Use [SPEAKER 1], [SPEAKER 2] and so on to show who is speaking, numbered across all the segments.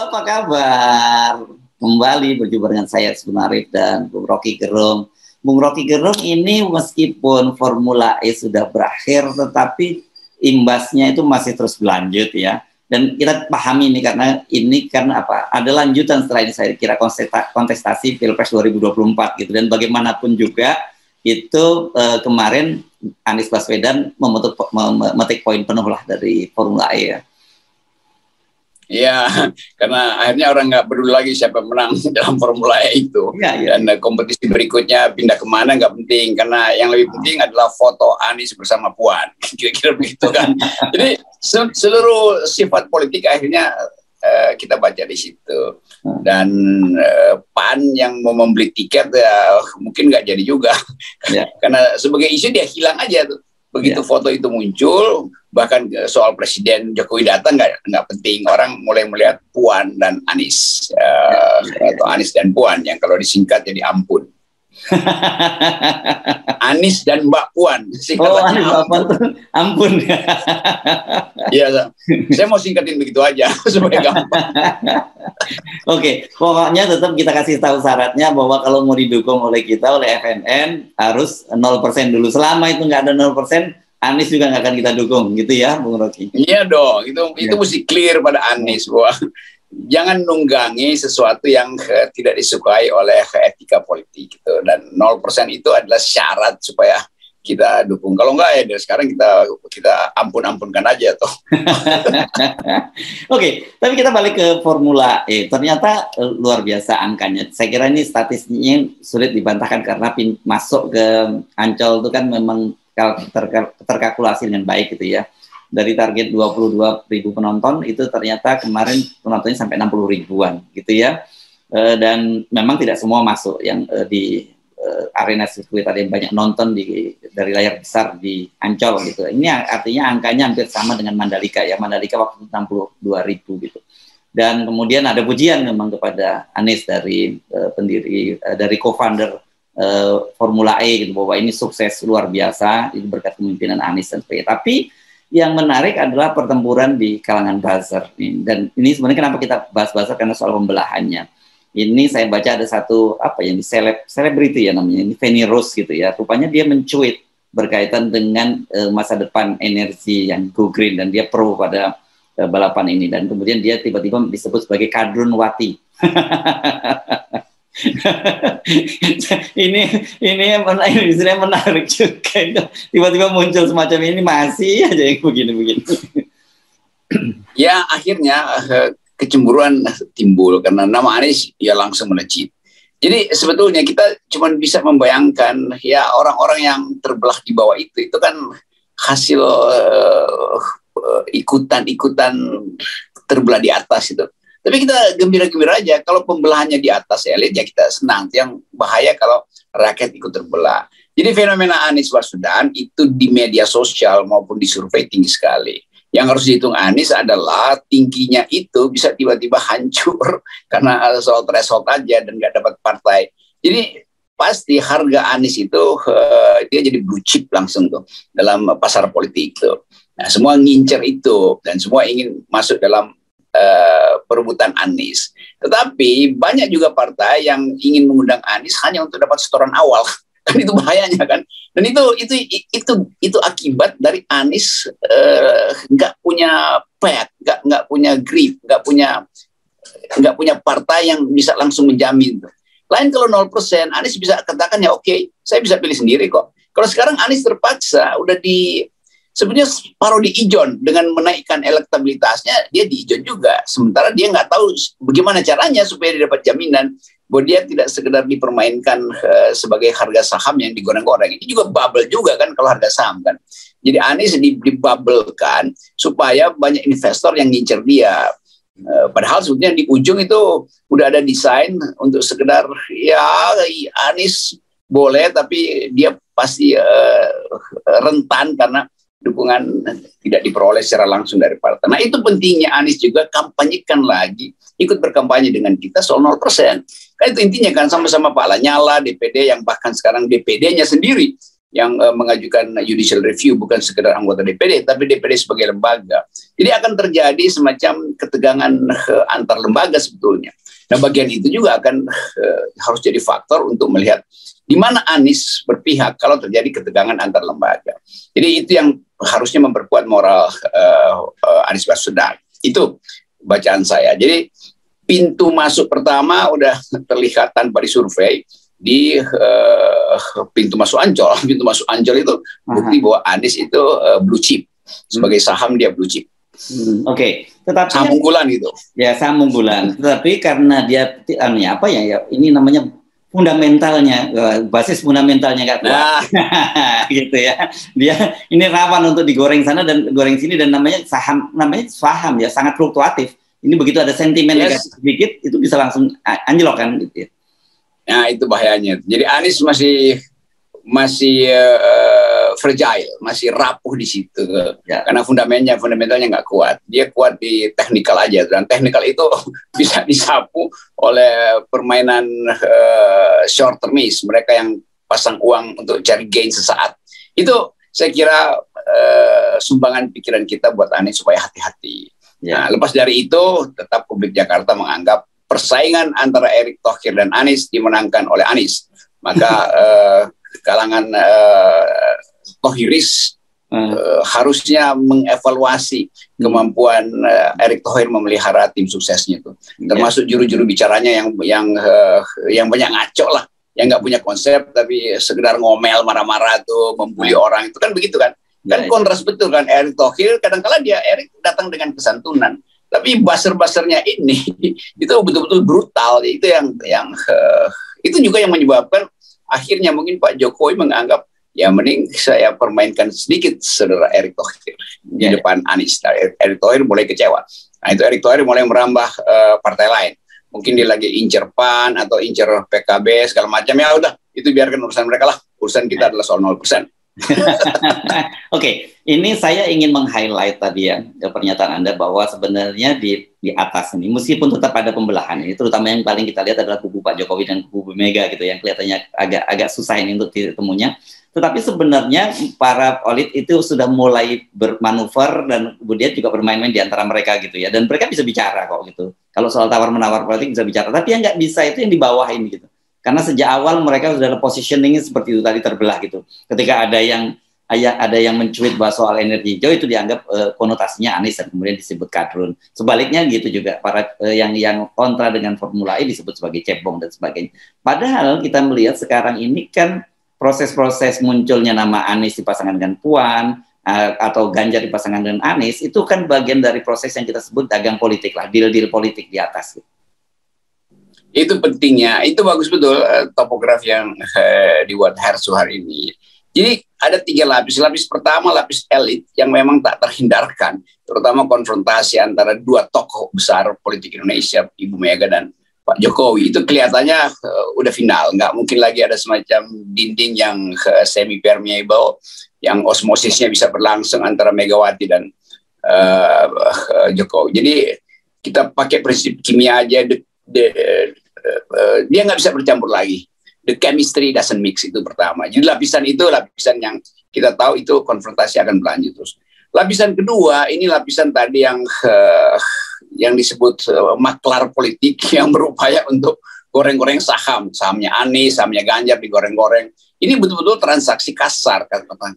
[SPEAKER 1] apa kabar? Kembali berjumpa dengan saya Isbun Arif dan Bung Rocky Gerung. Bung Rocky Gerung ini meskipun Formula E sudah berakhir, tetapi imbasnya itu masih terus berlanjut ya. Dan kita pahami ini karena apa? Ada lanjutan setelah ini saya kira kontestasi Pilpres 2024 gitu. Dan bagaimanapun juga itu kemarin Anies Baswedan memetik poin penuh lah dari Formula E ya.
[SPEAKER 2] Iya, karena akhirnya orang nggak peduli lagi siapa menang dalam Formula E itu. Ya. Dan kompetisi berikutnya pindah kemana nggak penting, karena yang lebih penting adalah foto Anies bersama Puan. Kira-kira begitu kan. Jadi seluruh sifat politik akhirnya kita baca di situ. Dan PAN yang mau membeli tiket ya mungkin nggak jadi juga. Ya. Karena sebagai isu dia hilang aja tuh. Begitu foto itu muncul, bahkan soal Presiden Jokowi datang nggak penting, orang mulai melihat Puan dan Anies, atau Anies dan Puan yang kalau disingkat jadi Ampun. Anies dan Mbak Puan.
[SPEAKER 1] Anies Mbak Puan Ampun.
[SPEAKER 2] Iya, saya mau singkatin begitu aja supaya gampang.
[SPEAKER 1] Oke, pokoknya tetap kita kasih tahu syaratnya bahwa kalau mau didukung oleh kita, oleh FNN, harus 0% dulu. Selama itu nggak ada 0%, Anies juga nggak akan kita dukung, gitu ya, Bung Rocky?
[SPEAKER 2] Iya dong, itu mesti clear pada Anies bahwa jangan nunggangi sesuatu yang tidak disukai oleh etika politik gitu. Dan 0% itu adalah syarat supaya kita dukung. Kalau enggak ya dari sekarang kita ampun-ampunkan aja tuh.
[SPEAKER 1] Oke, tapi kita balik ke Formula E. Ternyata luar biasa angkanya. Saya kira ini statistiknya sulit dibantahkan karena masuk ke Ancol itu kan memang terkalkulasi dengan baik gitu ya. Dari target 22.000 penonton itu ternyata kemarin penontonnya sampai 60 ribuan gitu ya. Dan memang tidak semua masuk yang di arena sirkuit, ada yang banyak nonton dari layar besar di Ancol gitu. Ini artinya angkanya hampir sama dengan Mandalika ya. Mandalika waktu 62.000 gitu. Dan kemudian ada pujian memang kepada Anies dari pendiri dari co-founder Formula E gitu, bahwa ini sukses luar biasa itu berkat kepemimpinan Anies dan sebagainya. Tapi yang menarik adalah pertempuran di kalangan buzzer. Dan ini sebenarnya kenapa kita bahas buzzer, karena soal pembelahannya. Ini saya baca ada satu yang di selebriti ya namanya, ini Feni Rose gitu ya. Rupanya dia mencuit berkaitan dengan masa depan energi yang go green, dan dia pro pada balapan ini, dan kemudian dia tiba-tiba disebut sebagai Kadrunwati. ini istilahnya menarik juga. Tiba-tiba muncul semacam ini, masih aja yang begini-begini.
[SPEAKER 2] Ya akhirnya kecemburuan timbul karena nama Anies ya langsung melejit. Jadi sebetulnya kita cuma bisa membayangkan ya orang-orang yang terbelah di bawah itu kan hasil ikutan-ikutan terbelah di atas itu. Tapi kita gembira-gembira aja kalau pembelahannya di atas elit ya kita senang. Yang bahaya kalau rakyat ikut terbelah. Jadi fenomena Anies Baswedan itu di media sosial maupun di survei tinggi sekali. Yang harus dihitung Anies adalah tingginya itu bisa tiba-tiba hancur karena soal threshold aja dan nggak dapat partai. Jadi pasti harga Anies itu dia jadi blue chip langsung tuh dalam pasar politik tuh. Nah, semua ngincer itu dan semua ingin masuk dalam perebutan Anies. Tetapi banyak juga partai yang ingin mengundang Anies hanya untuk dapat setoran awal. Kan itu bahayanya kan. Dan itu akibat dari Anies nggak punya pet, nggak punya grip, nggak punya partai yang bisa langsung menjamin. Lain kalau 0%, Anies bisa katakan ya oke, saya bisa pilih sendiri kok. Kalau sekarang Anies terpaksa sebenarnya paruh di ijon dengan menaikkan elektabilitasnya, dia di ijon juga. Sementara dia nggak tahu bagaimana caranya supaya dia dapat jaminan bahwa dia tidak sekedar dipermainkan sebagai harga saham yang digoreng-goreng. Ini juga bubble juga kan kalau harga saham kan. Jadi Anies dibubble-kan supaya banyak investor yang ngincer dia. Padahal sebetulnya di ujung itu udah ada desain untuk sekedar ya Anies boleh tapi dia pasti rentan karena dukungan tidak diperoleh secara langsung dari partai. Nah itu pentingnya Anies juga kampanyekan lagi, ikut berkampanye dengan kita soal 0%. Kan itu intinya kan sama-sama Pak Lanyala, DPD yang bahkan sekarang DPD-nya sendiri mengajukan judicial review, bukan sekedar anggota DPD, tapi DPD sebagai lembaga. Jadi akan terjadi semacam ketegangan antar lembaga sebetulnya. Nah, bagian itu juga akan harus jadi faktor untuk melihat di mana Anies berpihak kalau terjadi ketegangan antar lembaga. Jadi itu yang harusnya memperkuat moral Anies Baswedan. Itu bacaan saya. Jadi pintu masuk pertama udah terlihat tanpa disurvei di pintu masuk Ancol. Pintu masuk Ancol itu bukti bahwa Anies itu blue chip. Sebagai saham dia blue chip.
[SPEAKER 1] Oke. Tetapi
[SPEAKER 2] saham unggulan gitu.
[SPEAKER 1] Ya, saham unggulan. Tetapi karena dia ini namanya fundamentalnya, basis fundamentalnya nggak kuat, gitu ya. Dia ini rawan untuk digoreng sana dan goreng sini, dan namanya saham ya, sangat fluktuatif. Ini begitu ada sentimen negatif sedikit itu bisa langsung anjlok kan, gitu ya.
[SPEAKER 2] Nah, itu bahayanya. Jadi Anies masih fragile, masih rapuh di situ, karena fundamentalnya nggak kuat. Dia kuat di teknikal aja, dan teknikal itu bisa disapu oleh permainan short termis, mereka yang pasang uang untuk cari gain sesaat. Itu saya kira sumbangan pikiran kita buat Anies supaya hati-hati. Nah, lepas dari itu, tetap publik Jakarta menganggap persaingan antara Erick Thohir dan Anies dimenangkan oleh Anies. Maka kalangan Thohiris harusnya mengevaluasi kemampuan Erick Thohir memelihara tim suksesnya itu, termasuk juru-juru bicaranya yang banyak ngaco lah, yang nggak punya konsep tapi sekedar ngomel, marah-marah tuh, membuli orang, itu kan begitu kan. Kan kontras betul kan. Erick Thohir kadang-kala Erick datang dengan kesantunan, tapi buzzer-buzzernya ini itu betul-betul brutal. Itu itu juga yang menyebabkan akhirnya mungkin Pak Jokowi menganggap ya mending saya permainkan sedikit saudara Erick Thohir di depan Anies. Erick Thohir mulai kecewa. Nah, itu Erick Thohir mulai merambah partai lain. Mungkin dia lagi incer PAN atau incer PKB segala macam. Ya udah, itu biarkan urusan mereka lah. Urusan kita adalah soal 0%.
[SPEAKER 1] Oke, ini saya ingin meng-highlight tadi ya pernyataan Anda bahwa sebenarnya di atas ini, meskipun tetap ada pembelahan ini, terutama yang paling kita lihat adalah kubu Pak Jokowi dan kubu Mega gitu, yang kelihatannya agak susah ini untuk ditemunya. Tetapi sebenarnya para elit itu sudah mulai bermanuver dan kemudian juga bermain-main di antara mereka gitu ya, dan mereka bisa bicara kok gitu. Kalau soal tawar-menawar politik bisa bicara, tapi yang nggak bisa itu yang di bawah ini gitu. Karena sejak awal mereka sudah ada positioning seperti itu tadi, terbelah gitu. Ketika ada yang mencuit bahwa soal energi hijau itu dianggap konotasinya Anies dan kemudian disebut kadrun. Sebaliknya gitu juga para yang kontra dengan Formula E disebut sebagai cebong dan sebagainya. Padahal kita melihat sekarang ini kan proses-proses munculnya nama Anies dipasangkan dengan Puan atau Ganjar dipasangkan dengan Anies, itu kan bagian dari proses yang kita sebut dagang politik lah, deal-deal politik di atas gitu.
[SPEAKER 2] Itu pentingnya, itu bagus betul topografi yang dibuat Hersu hari ini. Jadi ada 3 lapis. Lapis pertama, lapis elit yang memang tak terhindarkan, terutama konfrontasi antara 2 tokoh besar politik Indonesia, Ibu Mega dan Pak Jokowi. Itu kelihatannya udah final, nggak mungkin lagi ada semacam dinding yang semi permeable, yang osmosisnya bisa berlangsung antara Megawati dan Jokowi. Jadi kita pakai prinsip kimia aja, dia nggak bisa bercampur lagi. The chemistry doesn't mix, itu pertama. Jadi lapisan itu lapisan yang kita tahu itu konfrontasi akan berlanjut terus. Lapisan kedua, ini lapisan tadi yang disebut maklar politik yang berupaya untuk goreng-goreng sahamnya Anies, sahamnya Ganjar digoreng-goreng. Ini betul-betul transaksi kasar,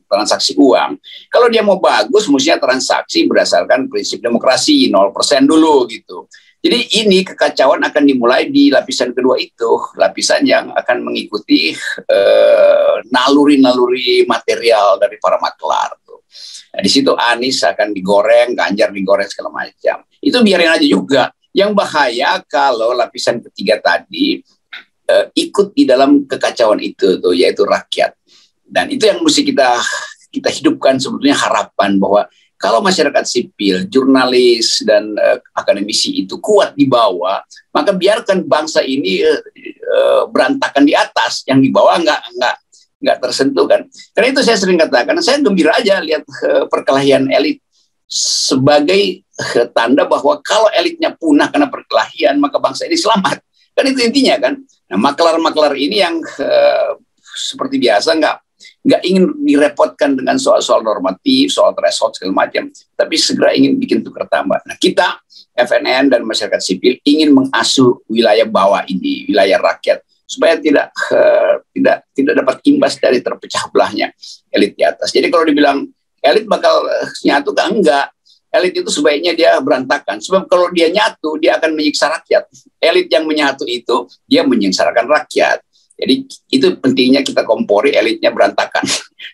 [SPEAKER 2] transaksi uang. Kalau dia mau bagus, mestinya transaksi berdasarkan prinsip demokrasi, 0% dulu gitu. Jadi ini kekacauan akan dimulai di lapisan kedua itu, lapisan yang akan mengikuti naluri-naluri material dari para maklar. Nah, di situ Anies akan digoreng, Ganjar digoreng segala macam. Itu biarin aja juga. Yang bahaya kalau lapisan ketiga tadi ikut di dalam kekacauan itu tuh, yaitu rakyat. Dan itu yang mesti kita hidupkan sebetulnya, harapan bahwa kalau masyarakat sipil, jurnalis dan akademisi itu kuat di bawah, maka biarkan bangsa ini berantakan di atas, yang di bawah nggak tersentuh kan. Karena itu saya sering katakan, saya gembira aja lihat perkelahian elit sebagai tanda bahwa kalau elitnya punah karena perkelahian, maka bangsa ini selamat. Kan itu intinya kan. Nah, maklar-maklar ini yang seperti biasa nggak ingin direpotkan dengan soal-soal normatif, soal threshold segala macam, tapi segera ingin bikin tukar tambah. Nah, kita FNN dan masyarakat sipil ingin mengasuh wilayah bawah ini, wilayah rakyat, supaya tidak dapat imbas dari terpecah belahnya elit di atas. Jadi kalau dibilang elit bakal nyatu, enggak. Elit itu sebaiknya dia berantakan. Sebab kalau dia nyatu, dia akan menyiksa rakyat. Elit yang menyatu itu, dia menyengsarakan rakyat. Jadi itu pentingnya kita kompori elitnya berantakan.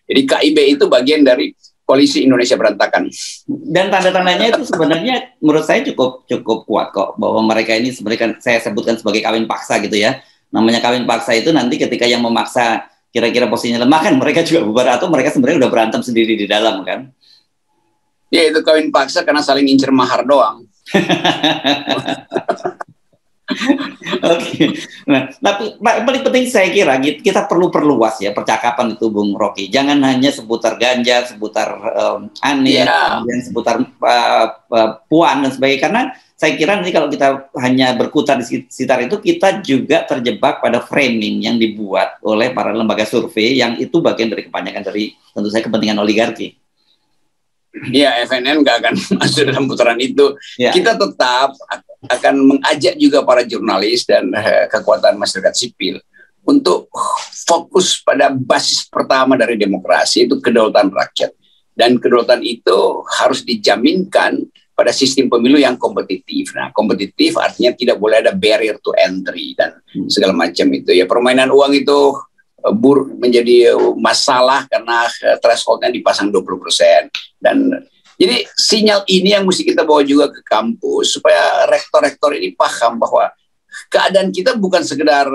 [SPEAKER 2] Jadi KIB itu bagian dari Koalisi Indonesia Berantakan.
[SPEAKER 1] Dan tanda-tandanya itu sebenarnya menurut saya cukup kuat kok. Bahwa mereka ini sebenarnya saya sebutkan sebagai kawin paksa gitu ya. Namanya kawin paksa itu nanti ketika yang memaksa kira-kira posisinya lemah kan mereka juga bubar, atau mereka sebenarnya udah berantem sendiri di dalam kan.
[SPEAKER 2] Ya itu kawin paksa karena saling incer mahar doang.
[SPEAKER 1] Oke. Nah, tapi paling penting saya kira kita perlu perluas ya percakapan itu, Bung Rocky. Jangan hanya seputar Ganjar, seputar Anies, kemudian seputar Puan dan sebagainya. Karena saya kira nanti kalau kita hanya berkutat di sekitar itu, kita juga terjebak pada framing yang dibuat oleh para lembaga survei yang itu bagian dari kebanyakan dari tentu saja kepentingan oligarki.
[SPEAKER 2] Ya, FNN nggak akan masuk dalam putaran itu. Ya. Kita tetap akan mengajak juga para jurnalis dan kekuatan masyarakat sipil untuk fokus pada basis pertama dari demokrasi, itu kedaulatan rakyat. Dan kedaulatan itu harus dijaminkan pada sistem pemilu yang kompetitif. Nah, kompetitif artinya tidak boleh ada barrier to entry dan segala macam itu. Ya, permainan uang itu menjadi masalah karena thresholdnya dipasang 20%. Dan jadi sinyal ini yang mesti kita bawa juga ke kampus supaya rektor-rektor ini paham bahwa keadaan kita bukan sekedar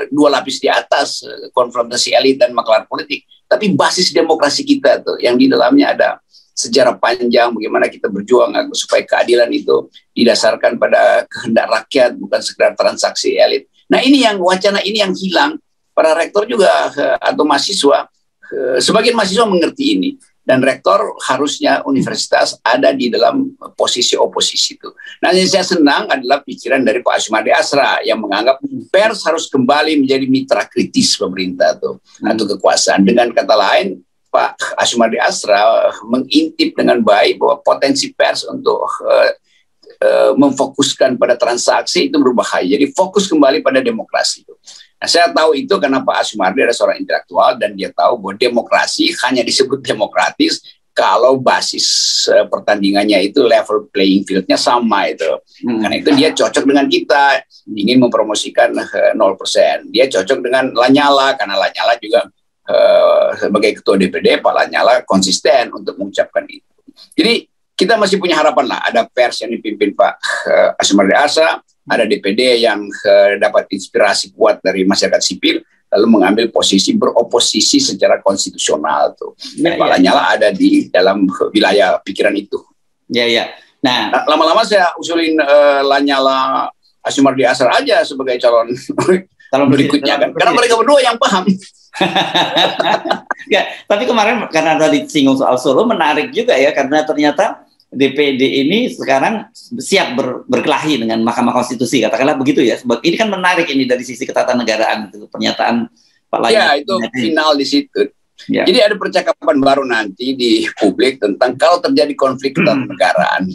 [SPEAKER 2] dua lapis di atas konfrontasi elit dan maklar politik, tapi basis demokrasi kita tuh yang di dalamnya ada sejarah panjang bagaimana kita berjuang supaya keadilan itu didasarkan pada kehendak rakyat, bukan sekedar transaksi elit. Nah, ini yang wacana ini yang hilang. Para rektor juga atau mahasiswa, sebagian mahasiswa mengerti ini, dan rektor harusnya universitas ada di dalam posisi oposisi itu. Nah, yang saya senang adalah pikiran dari Pak Asmadi Asra yang menganggap pers harus kembali menjadi mitra kritis pemerintah atau kekuasaan. Dengan kata lain, Pak Asmadi Asra mengintip dengan baik bahwa potensi pers untuk memfokuskan pada transaksi itu berbahaya. Jadi fokus kembali pada demokrasi itu. Nah, saya tahu itu karena Pak Asumardi adalah seorang intelektual dan dia tahu bahwa demokrasi hanya disebut demokratis kalau basis pertandingannya itu level playing field-nya sama itu. Karena itu dia cocok dengan kita, ingin mempromosikan 0%. Dia cocok dengan Lanyala karena Lanyala juga sebagai ketua DPD, Pak Lanyala konsisten untuk mengucapkan itu. Jadi kita masih punya harapan lah, ada pers yang dipimpin Pak Asmadi Asra, ada DPD yang dapat inspirasi kuat dari masyarakat sipil, lalu mengambil posisi beroposisi secara konstitusional tuh. Pak Lanyala ada di dalam wilayah pikiran itu.
[SPEAKER 1] Ya. Nah,
[SPEAKER 2] lama-lama saya usulin Lanyala Asmadi Asra aja sebagai calon berikutnya kan, karena mereka berdua yang paham.
[SPEAKER 1] Ya, tapi kemarin karena tadi singgung soal Solo, menarik juga ya, karena ternyata DPD ini sekarang siap berkelahi dengan Mahkamah Konstitusi, katakanlah begitu ya. Sebab ini kan menarik ini dari sisi ketatanegaraan itu, pernyataan Pak Lanyala.
[SPEAKER 2] Ya, itu final di situ. Ya. Jadi ada percakapan baru nanti di publik tentang kalau terjadi konflik ketatanegaraan,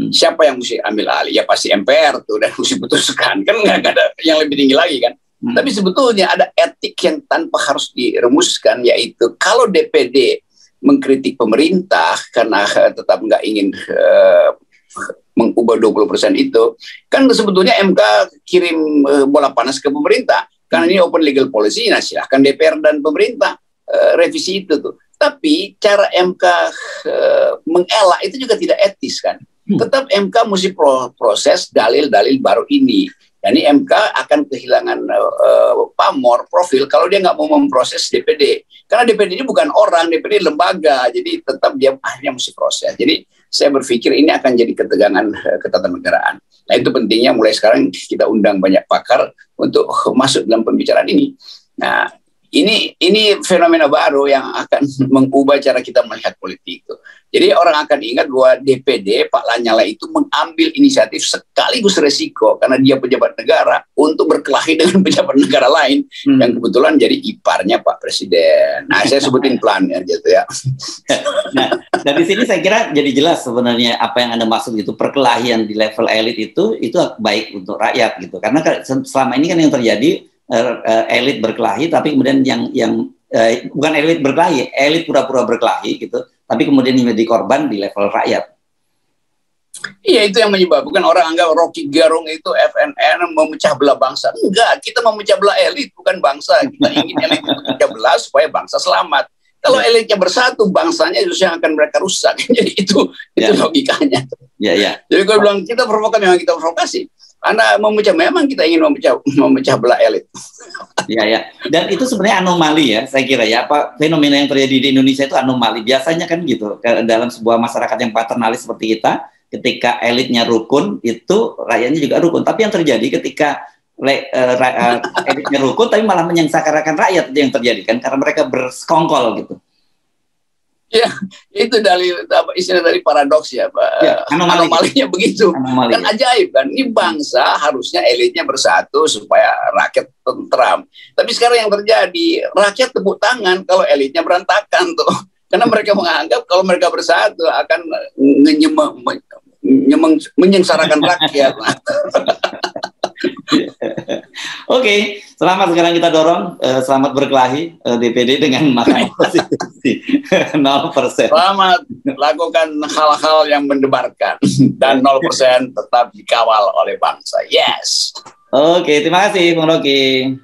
[SPEAKER 2] siapa yang mesti ambil alih? Ya pasti MPR tuh, dan mesti putuskan. Kan nggak ada yang lebih tinggi lagi kan. Tapi sebetulnya ada etik yang tanpa harus dirumuskan, yaitu kalau DPD mengkritik pemerintah karena tetap nggak ingin mengubah 20% itu, kan sebetulnya MK kirim bola panas ke pemerintah. Karena ini open legal policy, nah silahkan DPR dan pemerintah revisi itu tuh. Tapi cara MK mengelak itu juga tidak etis kan. Tetap MK mesti proses dalil-dalil baru ini. Dan ini MK akan kehilangan pamor, profil kalau dia nggak mau memproses DPD. Karena DPD ini bukan orang, DPD lembaga, jadi tetap dia akhirnya mesti proses. Jadi saya berpikir ini akan jadi ketegangan ketatanegaraan. Nah, itu pentingnya mulai sekarang kita undang banyak pakar untuk masuk dalam pembicaraan ini. Nah, ini fenomena baru yang akan mengubah cara kita melihat politik itu. Jadi orang akan ingat bahwa DPD Pak Lanyala itu mengambil inisiatif sekaligus resiko karena dia pejabat negara untuk berkelahi dengan pejabat negara lain yang kebetulan jadi iparnya Pak Presiden. Nah, saya sebutin plannya gitu ya.
[SPEAKER 1] Nah, dari sini saya kira jadi jelas sebenarnya apa yang Anda maksud gitu, perkelahian di level elit itu baik untuk rakyat gitu. Karena selama ini kan yang terjadi elit berkelahi, tapi kemudian yang bukan elit berkelahi, elit pura-pura berkelahi gitu, tapi kemudian menjadi korban di level rakyat.
[SPEAKER 2] Iya, itu yang menyebabkan orang anggap Rocky Gerung itu FNN memecah belah bangsa. Enggak, kita memecah belah elit, bukan bangsa. Kita ingin elit itu memecah belah supaya bangsa selamat. Kalau elitnya bersatu, bangsanya justru yang akan mereka rusak. Jadi itu logikanya. Jadi gue bilang kita provokasi, memang kita provokasi. Anda memang kita ingin memecah belah elit.
[SPEAKER 1] Ya. Dan itu sebenarnya anomali ya, saya kira ya. Apa fenomena yang terjadi di Indonesia itu anomali. Biasanya kan gitu, dalam sebuah masyarakat yang paternalis seperti kita, ketika elitnya rukun, itu rakyatnya juga rukun. Tapi yang terjadi ketika elitnya rukun, tapi malah menyengsarakan rakyat, itu yang terjadi kan, karena mereka bersekongkol gitu.
[SPEAKER 2] Ya, itu istilah dari paradoks ya, Pak. Ya, anomalinya begitu. Kan ajaib kan, ini bangsa harusnya elitnya bersatu supaya rakyat tentram. Tapi sekarang yang terjadi, rakyat tepuk tangan kalau elitnya berantakan tuh. Karena mereka menganggap kalau mereka bersatu akan menyengsarakan rakyat.
[SPEAKER 1] Oke, selamat sekarang kita dorong, selamat berkelahi DPD dengan Mahkamah Konstitusi 0%.
[SPEAKER 2] Selamat lakukan hal-hal yang mendebarkan dan 0% tetap dikawal oleh bangsa. Yes.
[SPEAKER 1] Oke, terima kasih Bung Rocky.